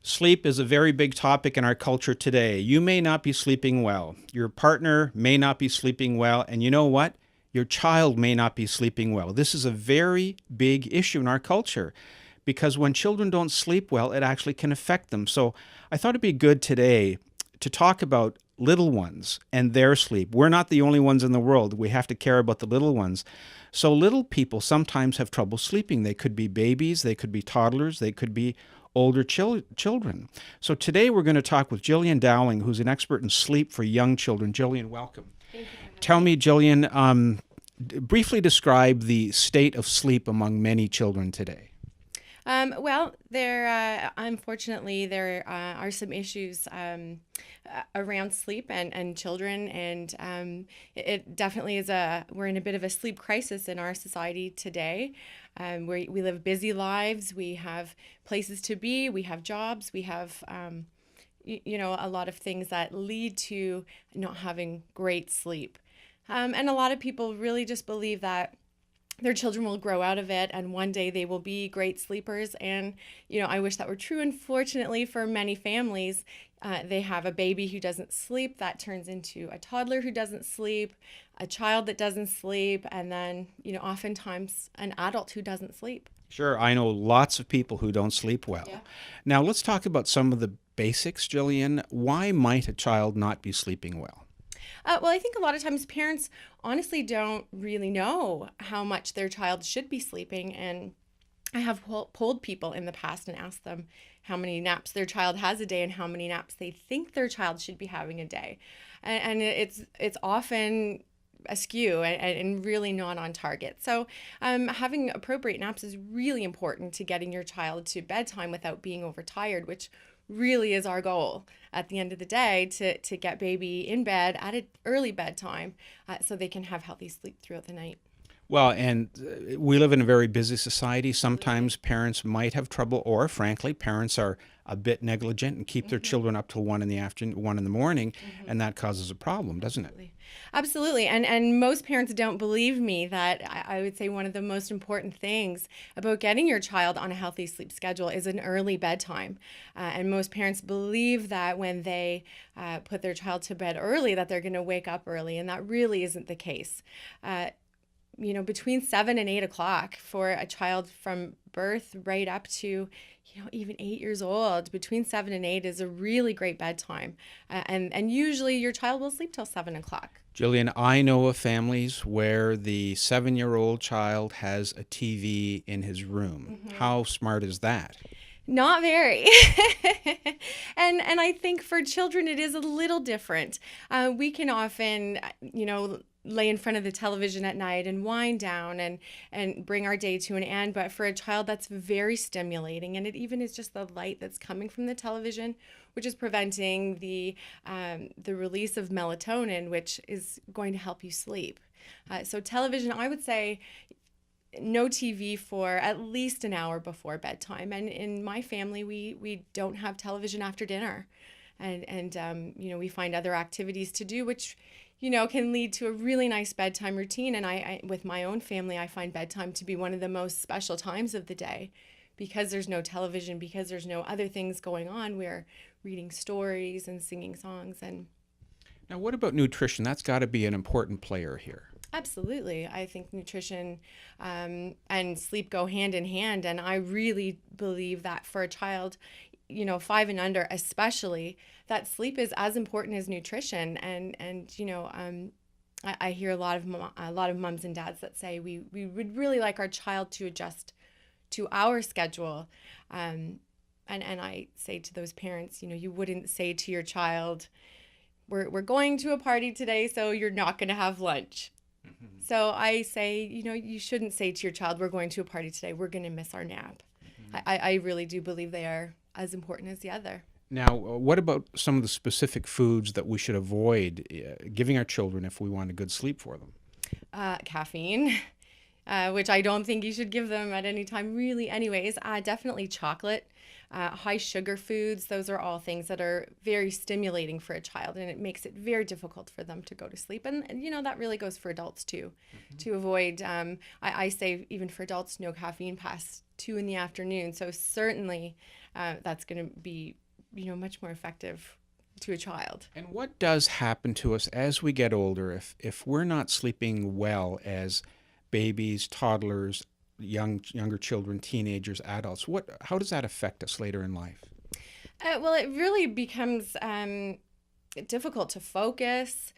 Sleep is a very big topic in our culture today. You may not be sleeping well. Your partner may not be sleeping well. And you know what? Your child may not be sleeping well. This is a very big issue in our culture because when children don't sleep well, it actually can affect them. So I thought it'd be good today to talk about little ones and their sleep. We're not the only ones in the world. We have to care about the little ones. So little people sometimes have trouble sleeping. They could be babies, they could be toddlers, they could be older children. So today we're going to talk with Gillian Dowling, who's an expert in sleep for young children. Gillian, welcome. Thank you. Tell me, Gillian, briefly describe the state of sleep among many children today. Well, unfortunately, there are some issues around sleep and children, and it definitely is we're in a bit of a sleep crisis in our society today. We live busy lives, we have places to be, we have jobs, we have a lot of things that lead to not having great sleep. And a lot of people really just believe that their children will grow out of it and one day they will be great sleepers. And, I wish that were true. Unfortunately, for many families, they have a baby who doesn't sleep. That turns into a toddler who doesn't sleep, a child that doesn't sleep, and then, oftentimes an adult who doesn't sleep. Sure, I know lots of people who don't sleep well. Yeah. Now let's talk about some of the basics, Gillian. Why might a child not be sleeping well? Well, I think a lot of times parents honestly don't really know how much their child should be sleeping. And I have polled people in the past and asked them how many naps their child has a day and how many naps they think their child should be having a day. And it's often askew and really not on target. So having appropriate naps is really important to getting your child to bedtime without being overtired, which really is our goal at the end of the day, to get baby in bed at an early bedtime so they can have healthy sleep throughout the night. Well, and we live in a very busy society. Sometimes parents might have trouble, or frankly, parents are a bit negligent and keep their children up till 1 in the afternoon, 1 in the morning, and that causes a problem, doesn't it? Absolutely. And most parents don't believe me that I would say one of the most important things about getting your child on a healthy sleep schedule is an early bedtime. And most parents believe that when they put their child to bed early, that they're going to wake up early. And that really isn't the case. Between 7 and 8 o'clock for a child from birth right up to, even 8 years old, between 7 and 8 is a really great bedtime. And usually your child will sleep till 7 o'clock. Gillian, I know of families where the 7-year-old child has a TV in his room. How smart is that? Not very. And I think for children it is a little different. We can often, lay in front of the television at night and wind down and bring our day to an end. But for a child, that's very stimulating. And it even is just the light that's coming from the television, which is preventing the release of melatonin, which is going to help you sleep. So television, I would say, no TV for at least an hour before bedtime. And in my family, we don't have television after dinner. And we find other activities to do, which, can lead to a really nice bedtime routine. And I with my own family, I find bedtime to be one of the most special times of the day because there's no television, because there's no other things going on. We're reading stories and singing songs. And now, what about nutrition? That's got to be an important player here. Absolutely. I think nutrition and sleep go hand in hand. And I really believe that for a child, 5 and under especially, that sleep is as important as nutrition. I hear a lot of moms and dads that say we would really like our child to adjust to our schedule. And I say to those parents, you wouldn't say to your child, we're going to a party today, so you're not going to have lunch. So I say, you shouldn't say to your child, we're going to a party today, we're going to miss our nap. I really do believe they are as important as the other. Now, what about some of the specific foods that we should avoid giving our children if we want a good sleep for them? Caffeine, which I don't think you should give them at any time, really, anyways. Definitely chocolate, high sugar foods. Those are all things that are very stimulating for a child, and it makes it very difficult for them to go to sleep. And that really goes for adults too. To avoid, I say even for adults, no caffeine past 2 in the afternoon. So certainly that's going to be, much more effective to a child. And what does happen to us as we get older if we're not sleeping well as babies, toddlers, younger children, teenagers, adults? How does that affect us later in life? Well, it really becomes difficult to focus.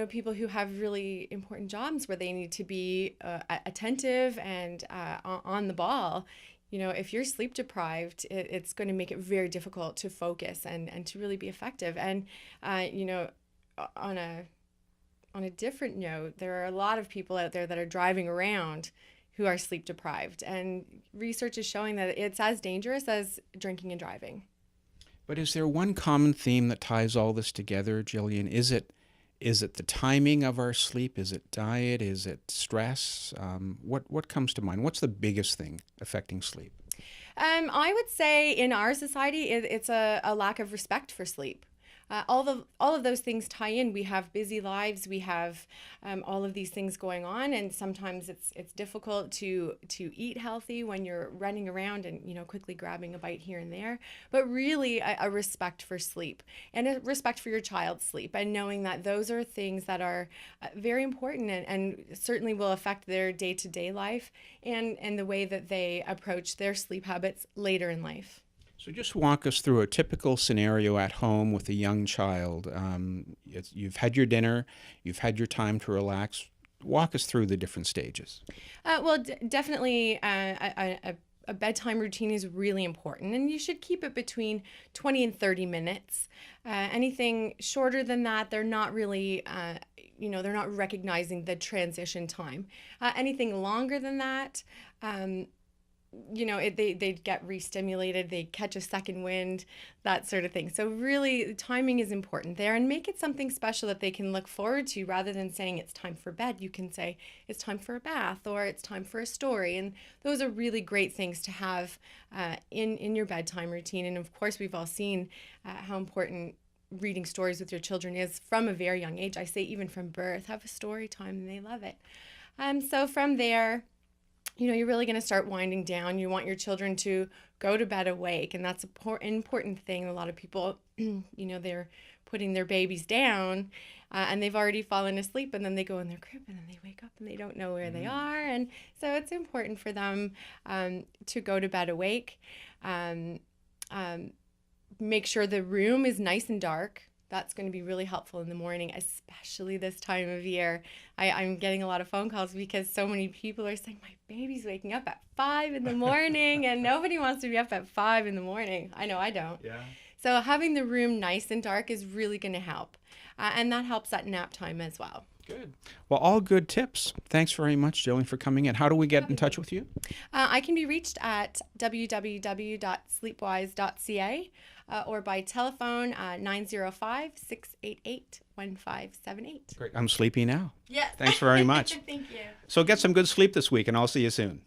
People who have really important jobs where they need to be attentive and on the ball. If you're sleep deprived, it's going to make it very difficult to focus and to really be effective. And, on a different note, there are a lot of people out there that are driving around who are sleep deprived. And research is showing that it's as dangerous as drinking and driving. But is there one common theme that ties all this together, Gillian? Is it the timing of our sleep? Is it diet? Is it stress? What comes to mind? What's the biggest thing affecting sleep? I would say in our society, it's a lack of respect for sleep. All of those things tie in. We have busy lives. We have all of these things going on, and sometimes it's difficult to eat healthy when you're running around and quickly grabbing a bite here and there. But really, a respect for sleep and a respect for your child's sleep, and knowing that those are things that are very important and certainly will affect their day-to-day life and the way that they approach their sleep habits later in life. So just walk us through a typical scenario at home with a young child. You've had your dinner, you've had your time to relax. Walk us through the different stages. Definitely a bedtime routine is really important, and you should keep it between 20 and 30 minutes. Anything shorter than that, they're not really, they're not recognizing the transition time. Anything longer than that, they get re-stimulated, they catch a second wind, that sort of thing. So really, timing is important there, and make it something special that they can look forward to rather than saying it's time for bed. You can say it's time for a bath or it's time for a story, and those are really great things to have in your bedtime routine. And of course, we've all seen how important reading stories with your children is from a very young age. I say even from birth, have a story time, and they love it. So from there, you're really going to start winding down. You want your children to go to bed awake, and that's an important thing. A lot of people, they're putting their babies down and they've already fallen asleep, and then they go in their crib and then they wake up and they don't know where they are. And so it's important for them to go to bed awake. Make sure the room is nice and dark. That's going to be really helpful in the morning, especially this time of year. I'm getting a lot of phone calls because so many people are saying, my baby's waking up at 5 in the morning, and nobody wants to be up at 5 in the morning. I know I don't. Yeah. So having the room nice and dark is really going to help. And that helps at nap time as well. Good. Well, all good tips. Thanks very much, Gillian, for coming in. How do we get in touch with you? I can be reached at www.sleepwise.ca or by telephone 905-688-1578. Great. I'm sleepy now. Yes. Thanks very much. Thank you. So get some good sleep this week, and I'll see you soon.